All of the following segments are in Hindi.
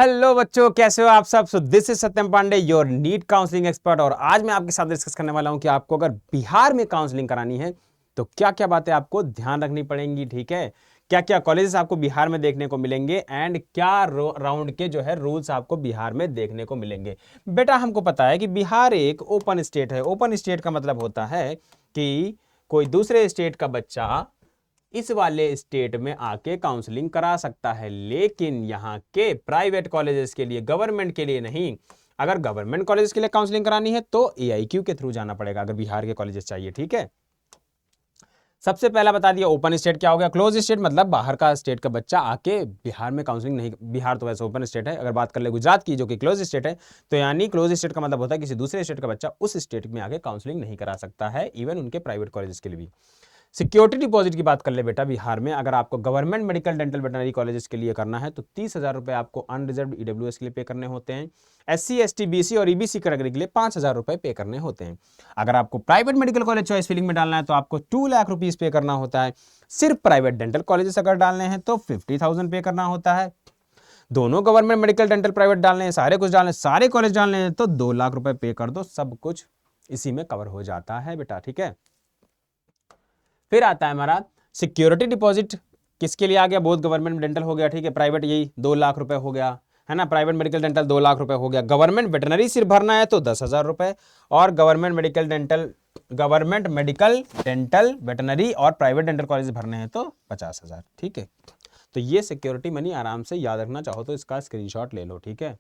हेलो बच्चों, कैसे हो आप सब। So this is Satyam Pandey, your NEET counselling expert. और आज मैं आपके साथ डिस्कस करने वाला हूं कि आपको अगर बिहार में काउंसलिंग करानी है तो क्या क्या बातें आपको ध्यान रखनी पड़ेंगी। ठीक है, क्या क्या कॉलेजेस आपको बिहार में देखने को मिलेंगे एंड क्या राउंड के जो है रूल्स आपको बिहार में देखने को मिलेंगे। बेटा, हमको पता है कि बिहार एक ओपन स्टेट है। ओपन स्टेट का मतलब होता है कि कोई दूसरे स्टेट का बच्चा इस वाले स्टेट में आके काउंसलिंग करा सकता है, लेकिन यहाँ के प्राइवेट कॉलेजेस के लिए, गवर्नमेंट के लिए नहीं। अगर गवर्नमेंट कॉलेजेस के लिए काउंसलिंग करानी है तो एआईक्यू के थ्रू जाना पड़ेगा, अगर बिहार के कॉलेजेस चाहिए। ठीक है, सबसे पहला बता दिया ओपन स्टेट क्या हो गया। क्लोज स्टेट मतलब बाहर का स्टेट का बच्चा आके बिहार में काउंसलिंग नहीं, बिहार तो वैसे ओपन स्टेट है। अगर बात कर ले गुजरात की जो कि क्लोज स्टेट है, तो यानी क्लोज स्टेट का मतलब होता है किसी दूसरे स्टेट का बच्चा उस स्टेट में आके काउंसलिंग नहीं करा सकता है, इवन उनके प्राइवेट कॉलेजेस के लिए भी। सिक्योरिटी डिपॉजिट की बात कर ले बेटा, बिहार में अगर आपको government medical dental veterinary colleges के लिए करना है तो 30,000 रुपए आपको अनरिजर्व ईडब्ल्यूएस के लिए पे करने होते हैं। एससी एसटी बीसी और ईबीसी कैटेगरी के लिए 5,000 रुपए पे करने होते हैं। अगर आपको private medical college choice filling में डालना है तो आपको 2 लाख रुपीज पे करना होता है। सिर्फ प्राइवेट डेंटल कॉलेजेस अगर डालने हैं तो 50,000 पे करना होता है। दोनों गवर्नमेंट मेडिकल डेंटल प्राइवेट डालने हैं, सारे कुछ डालने, सारे कॉलेज डालने हैं तो 2 लाख रुपए पे कर दो, सब कुछ इसी में कवर हो जाता है बेटा। ठीक है, फिर आता है हमारा सिक्योरिटी डिपॉजिट। किसके लिए आ गया, बोथ गवर्नमेंट डेंटल हो गया। ठीक है, प्राइवेट यही 2 लाख रुपए हो गया, है ना। प्राइवेट मेडिकल डेंटल 2 लाख रुपए हो गया। गवर्नमेंट वेटनरी सिर्फ भरना है तो 10,000 रुपए, और गवर्नमेंट मेडिकल डेंटल वेटनरी और प्राइवेट डेंटल कॉलेज भरने हैं तो 50,000। ठीक है, तो ये सिक्योरिटी मनी आराम से याद रखना, चाहो तो इसका स्क्रीनशॉट ले लो। ठीक है,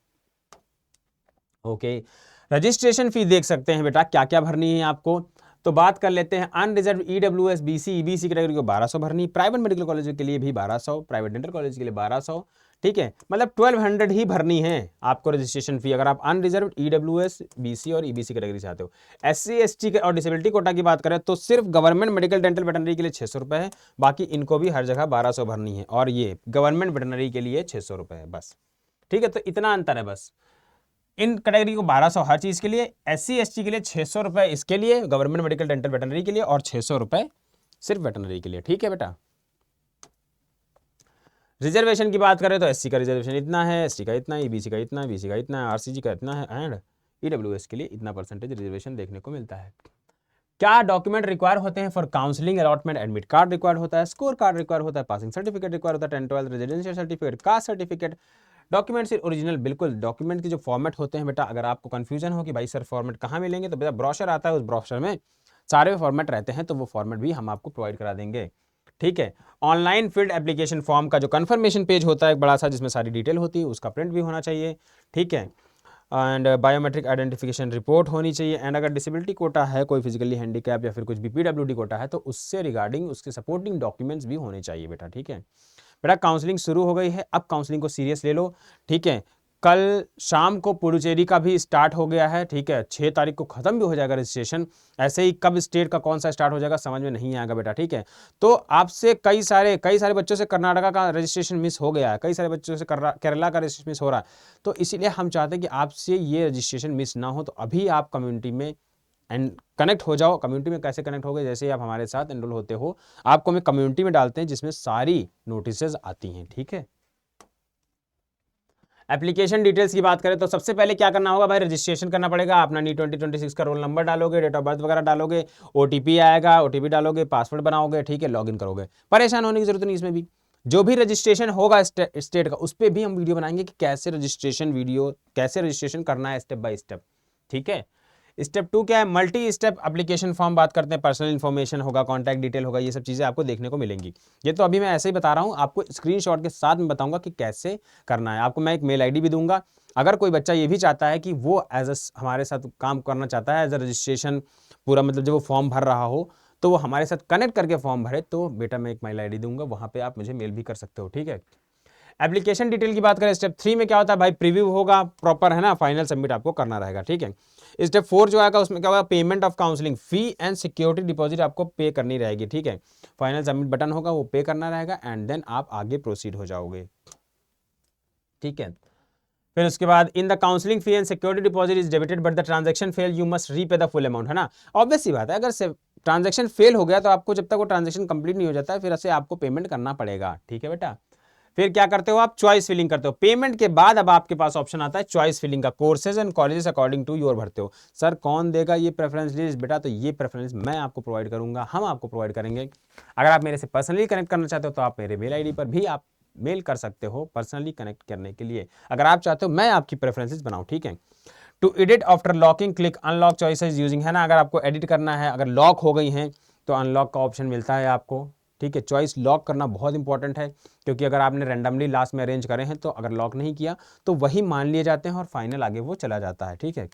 ओके। रजिस्ट्रेशन फी देख सकते हैं बेटा, क्या क्या भरनी है आपको। तो बात कर लेते हैं unreserved EWS BC EBC category को 1200 भरनी, प्राइवेट मेडिकल कॉलेज के लिए भी 1200, प्राइवेट डेंटल कॉलेज के लिए 1200। ठीक है, मतलब 1200 ही भरनी है आपको रजिस्ट्रेशन फी, अगर आप अनरिजर्व ईडब्ल्यूएस बीसी और ईबीसी कैटेगरी से आते हो। एससी एसटी और डिसेबिलिटी कोटा की बात करें तो सिर्फ गवर्नमेंट मेडिकल डेंटल वेटनरी के लिए 600 रुपए है, बाकी इनको भी हर जगह 1200 भरनी है, और ये गवर्नमेंट वेटनरी के लिए 600 रुपए है बस। ठीक है, तो इतना अंतर है बस। इन कैटेगरी को 1200 हर चीज के लिए, एससी एसटी के लिए 600 रुपए इसके लिए, गवर्नमेंट मेडिकल डेंटल वेटनरी के लिए, और 600 रुपए सिर्फ वेटनरी के लिए। ठीक है बेटा, रिजर्वेशन की बात करें तो एससी का रिजर्वेशन इतना है, एसटी का इतना है, ईबीसी का इतना है, बीसी का इतना है, आरसीजी का इतना है, एंड ईडब्ल्यूएस के लिए इतना परसेंटेज रिजर्वेशन देखने को मिलता है। क्या डॉक्यूमेंट रिक्वायर होते हैं for counselling allotment. Admit card require होता है, स्कोर कार्ड रिक्वायर होता है, पासिंग सर्टिफिकेट रिक्वायर होता है, 10-12 residential certificate, caste certificate, documents original. बिल्कुल, डॉक्यूमेंट के जो फॉर्मेट होते हैं बेटा, अगर आपको कंफ्यूजन हो कि भाई सर फॉर्मेट कहाँ मिलेंगे, तो बेटा ब्रोशर आता है, उस ब्रोशर में सारे फॉर्मेट रहते हैं, तो वो फॉर्मेट भी हम आपको प्रोवाइड करा देंगे। ठीक है, ऑनलाइन फील्ड एप्लीकेशन फॉर्म का जो कंफर्मेशन पेज होता है एक बड़ा सा, जिसमें सारी डिटेल होती है, उसका प्रिंट भी होना चाहिए। ठीक है, एंड बायोमेट्रिक आइडेंटिफिकेशन रिपोर्ट होनी चाहिए। एंड अगर डिसेबिलिटी कोटा है, कोई फिजिकली हैंडीकैप या फिर कुछ बीपीडब्ल्यूडी कोटा है, तो उससे रिगार्डिंग उसके सपोर्टिंग डॉक्यूमेंट्स भी होने चाहिए बेटा। ठीक है बेटा, काउंसलिंग शुरू हो गई है, अब काउंसलिंग को सीरियस ले लो। ठीक है, कल शाम को पुडुचेरी का भी स्टार्ट हो गया है। ठीक है, 6 तारीख को खत्म भी हो जाएगा रजिस्ट्रेशन। ऐसे ही कब स्टेट का कौन सा स्टार्ट हो जाएगा समझ में नहीं आएगा बेटा। ठीक है, तो आपसे कई सारे बच्चों से कर्नाटका का रजिस्ट्रेशन मिस हो गया है, कई सारे बच्चों से केरला का रजिस्ट्रेशन मिस हो रहा है, तो इसीलिए हम चाहते हैं कि आपसे ये रजिस्ट्रेशन मिस ना हो। तो अभी आप कम्युनिटी में एंड कनेक्ट हो जाओ। कम्युनिटी में कैसे कनेक्ट हो गए, जैसे आप हमारे साथ एनरोल होते हो, आपको हमें कम्युनिटी में डालते हैं जिसमें सारी नोटिसेज आती हैं। ठीक है, एप्लीकेशन डिटेल्स की बात करें तो सबसे पहले क्या करना होगा भाई, रजिस्ट्रेशन करना पड़ेगा। अपना नीट 2026 का रोल नंबर डालोगे, डेट ऑफ बर्थ वगैरह डालोगे, ओटीपी आएगा, ओटीपी डालोगे, पासवर्ड बनाओगे। ठीक है, लॉगिन करोगे। परेशान होने की जरूरत नहीं इसमें भी। जो भी रजिस्ट्रेशन होगा स्टेट का, उस पर भी हम वीडियो बनाएंगे कि कैसे रजिस्ट्रेशन करना है स्टेप बाय स्टेप। ठीक है, स्टेप 2 क्या है, मल्टी स्टेप एप्लीकेशन फॉर्म बात करते हैं, पर्सनल इन्फॉर्मेशन होगा, कॉन्टैक्ट डिटेल होगा, ये सब चीज़ें आपको देखने को मिलेंगी। ये तो अभी मैं ऐसे ही बता रहा हूँ, आपको स्क्रीनशॉट के साथ में बताऊंगा कि कैसे करना है। आपको मैं एक मेल आईडी भी दूंगा, अगर कोई बच्चा ये भी चाहता है कि वो हमारे साथ काम करना चाहता है एज अ रजिस्ट्रेशन पूरा, मतलब जब वो फॉर्म भर रहा हो तो वो हमारे साथ कनेक्ट करके फॉर्म भरे, तो बेटा मैं एक मेल आईडी दूंगा, वहाँ पे आप मुझे मेल भी कर सकते हो। ठीक है, एप्लीकेशन डिटेल की बात करें, स्टेप 3 में क्या होता है भाई, प्रीव्यू होगा प्रॉपर, है ना, फाइनल सबमिट आपको करना रहेगा। ठीक है, स्टेप 4 जो आएगा उसमें क्या होगा, payment of counselling fee and security deposit आपको पे करनी रहेगी। ठीक है, फाइनल सबमिट बटन होगा, वो पे करना रहेगा, एंड देन आप आगे प्रोसीड हो जाओगे। ठीक है, फिर उसके बाद in the counselling fee and security deposit is debited but the transaction fail you must repay the full amount, है ना। ऑब्वियस सी बात है, अगर ट्रांजैक्शन फेल हो गया तो आपको जब तक वो ट्रांजैक्शन कंप्लीट नहीं हो जाता है फिर से आपको पेमेंट करना पड़ेगा। ठीक है बेटा, फिर क्या करते हो आप, चॉइस फिलिंग करते हो। पेमेंट के बाद अब आपके पास ऑप्शन आता है चॉइस फिलिंग का, courses and colleges according to your भरते हो। सर कौन देगा ये प्रेफरेंस लिस्ट, बेटा तो ये प्रेफरेंस मैं आपको प्रोवाइड करूंगा, हम आपको प्रोवाइड करेंगे। अगर आप मेरे से पर्सनली कनेक्ट करना चाहते हो तो आप मेरे मेल आईडी पर भी आप मेल कर सकते हो पर्सनली कनेक्ट करने के लिए, अगर आप चाहते हो मैं आपकी प्रेफरेंसेस बनाऊं, ठीक है। To edit after locking click unlock choices using, है ना, अगर आपको एडिट करना है, अगर लॉक हो गई हैं तो अनलॉक का ऑप्शन मिलता है आपको, ठीक है। चॉइस लॉक करना बहुत इंपॉर्टेंट है, क्योंकि अगर आपने रैंडमली लास्ट में अरेंज करे हैं तो अगर लॉक नहीं किया तो वही मान लिए जाते हैं और फाइनल आगे वो चला जाता है, ठीक है।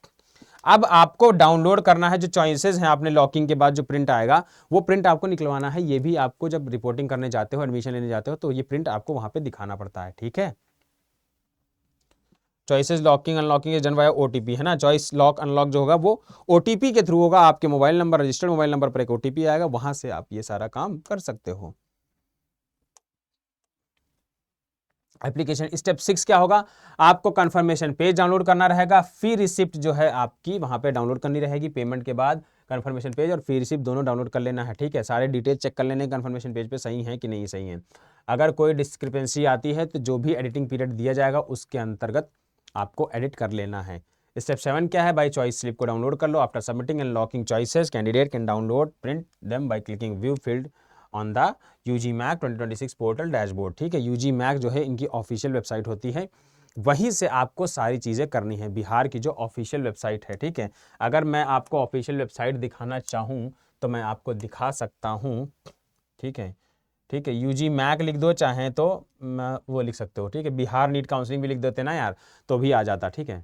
अब आपको डाउनलोड करना है जो चॉइसेस हैं, आपने लॉकिंग के बाद जो प्रिंट आएगा वो प्रिंट आपको निकलवाना है। ये भी आपको जब रिपोर्टिंग करने जाते हो, एडमिशन लेने जाते हो, तो ये प्रिंट आपको वहां पे दिखाना पड़ता है, ठीक है। Choices locking unlocking is done by OTP, है ना। चॉइस लॉक अनलॉक जो होगा वो ओटीपी के थ्रू होगा, आपके mobile number, registered mobile number पर एक ओटीपी आएगा, वहां से आप ये सारा काम कर सकते हो। एप्लीकेशन स्टेप 6 क्या होगा, आपको कंफर्मेशन पेज डाउनलोड करना रहेगा, फी रिसिप्ट जो है आपकी वहां पे डाउनलोड करनी रहेगी। पेमेंट के बाद कंफर्मेशन पेज और फी रिसिप्ट दोनों डाउनलोड कर लेना है, ठीक है। सारे डिटेल चेक कर लेने कंफर्मेशन पेज पे सही है कि नहीं सही है। अगर कोई डिस्क्रिपेंसी आती है तो जो भी एडिटिंग पीरियड दिया जाएगा उसके अंतर्गत आपको एडिट कर लेना है। स्टेप 7 क्या है, बाई चॉइस स्लिप को डाउनलोड कर लो। After submitting and locking choices candidate can download print them by clicking view field on the UG MAC 2026 portal dashboard, ठीक है। यूजी मैक जो है इनकी ऑफिशियल वेबसाइट होती है, वहीं से आपको सारी चीज़ें करनी है, बिहार की जो ऑफिशियल वेबसाइट है, ठीक है। अगर मैं आपको ऑफिशियल वेबसाइट दिखाना चाहूँ तो मैं आपको दिखा सकता हूँ, ठीक है। ठीक है, यूजी मैक लिख दो, चाहें तो वो लिख सकते हो, ठीक है। बिहार नीट काउंसलिंग भी लिख देते ना यार, तो भी आ जाता, ठीक है।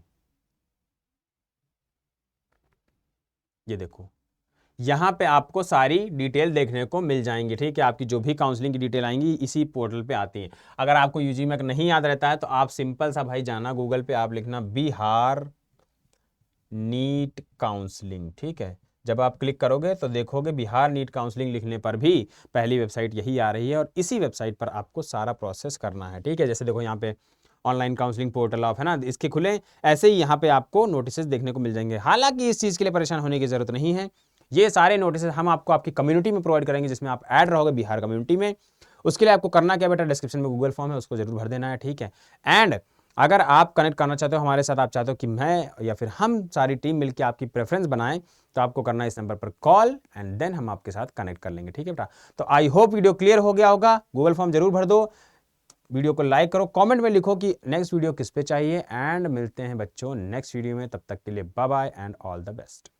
ये देखो, यहाँ पे आपको सारी डिटेल देखने को मिल जाएंगी, ठीक है। आपकी जो भी काउंसलिंग की डिटेल आएंगी इसी पोर्टल पे आती है। अगर आपको यूजी मैक नहीं याद रहता है तो आप सिंपल सा भाई जाना गूगल पे, आप लिखना बिहार नीट काउंसलिंग, ठीक है। जब आप क्लिक करोगे तो देखोगे बिहार नीट काउंसलिंग लिखने पर भी पहली वेबसाइट यही आ रही है, और इसी वेबसाइट पर आपको सारा प्रोसेस करना है, ठीक है। जैसे देखो यहाँ पे ऑनलाइन काउंसलिंग पोर्टल ऑफ, है ना, इसके खुले, ऐसे ही यहाँ पे आपको नोटिसेस देखने को मिल जाएंगे। हालांकि इस चीज़ के लिए परेशान होने की जरूरत नहीं है, ये सारे नोटिस हम आपको आपकी कम्युनिटी में प्रोवाइड करेंगे, जिसमें आप ऐड रहोगे बिहार कम्युनिटी में। उसके लिए आपको करना क्या बेटा, डिस्क्रिप्शन में गूगल फॉर्म है, उसको जरूर भर देना है, ठीक है। एंड अगर आप कनेक्ट करना चाहते हो हमारे साथ, आप चाहते हो कि मैं या फिर हम सारी टीम मिलकर आपकी प्रेफरेंस बनाएं, तो आपको करना है इस नंबर पर कॉल, एंड देन हम आपके साथ कनेक्ट कर लेंगे, ठीक है बेटा। तो आई होप वीडियो क्लियर हो गया होगा। गूगल फॉर्म जरूर भर दो, वीडियो को लाइक करो, कमेंट में लिखो कि नेक्स्ट वीडियो किस पे चाहिए, एंड मिलते हैं बच्चों नेक्स्ट वीडियो में। तब तक के लिए bye bye and all the best.